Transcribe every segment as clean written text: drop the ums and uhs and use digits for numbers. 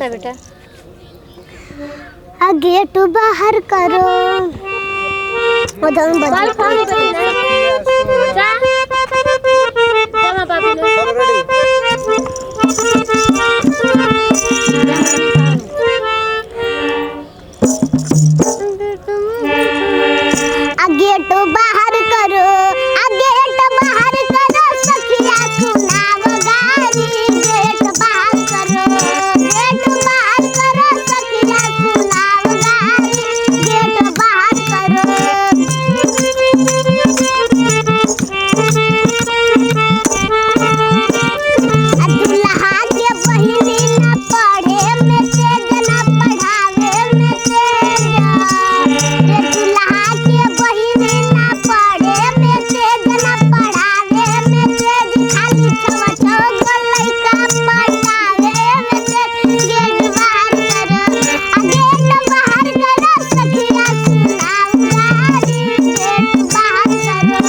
कैसा बेटा? गेट बाहर करो बाल फोन जा बाबी गेट बाहर करो गेट बाहर करो सखिया सुनाव गारी गेट बाहर करो सखिया सुनाव गारी गेट बाहर करो दुल्हा के बहिनी न पढ़े में तेज न पढ़ावे में तेज दुल्हा के बहिनी न पढ़े में तेज न पढ़ावे में तेज खाली छवटो लइका पटावे में तेज गेट बाहर करो सखिया सुनाव गारी गेट बाहर करो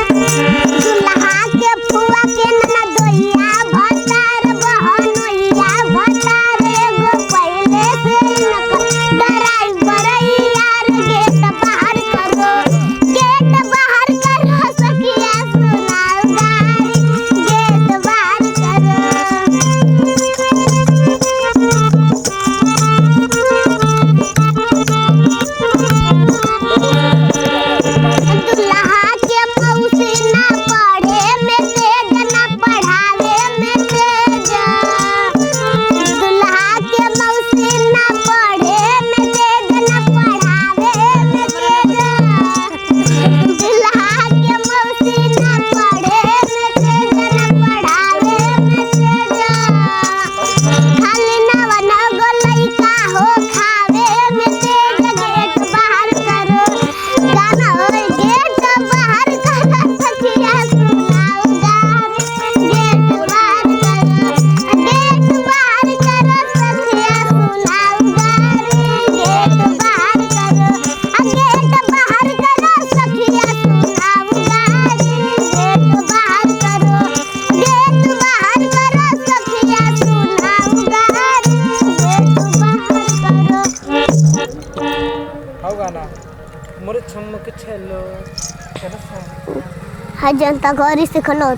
दुल्हा के फुआ के ननदोइया भतार बहनोइया भतार एगो पहिले से ड्राइवर यार गेट बाहर करो सखिया सुनाव गारी गेट बाहर करो दुल्हा के मौसी ना पढ़े में तेज ना पढ़ावे में तेज दुल्हा के मौसी ना पढ़े में तेज ना पढ़ावे में तेज दुल्हा के मौसी ना पढ़े में तेज ना पढ़ावे में तेज खाली नवन गो लइका हो खावे में तेज गेट बाहर करो गाना होय गेट बाहर करो सखिया सुनाव गारी गेट बाहर करो सखिया सुनाव गारी गेट बाहर करो सखिया सुनाव गारी गेट बाहर करो सखिया सुनाव गारी गेट बाहर करो हाउ गाना मोरे छम्म के छेलो जनता घरी से खनो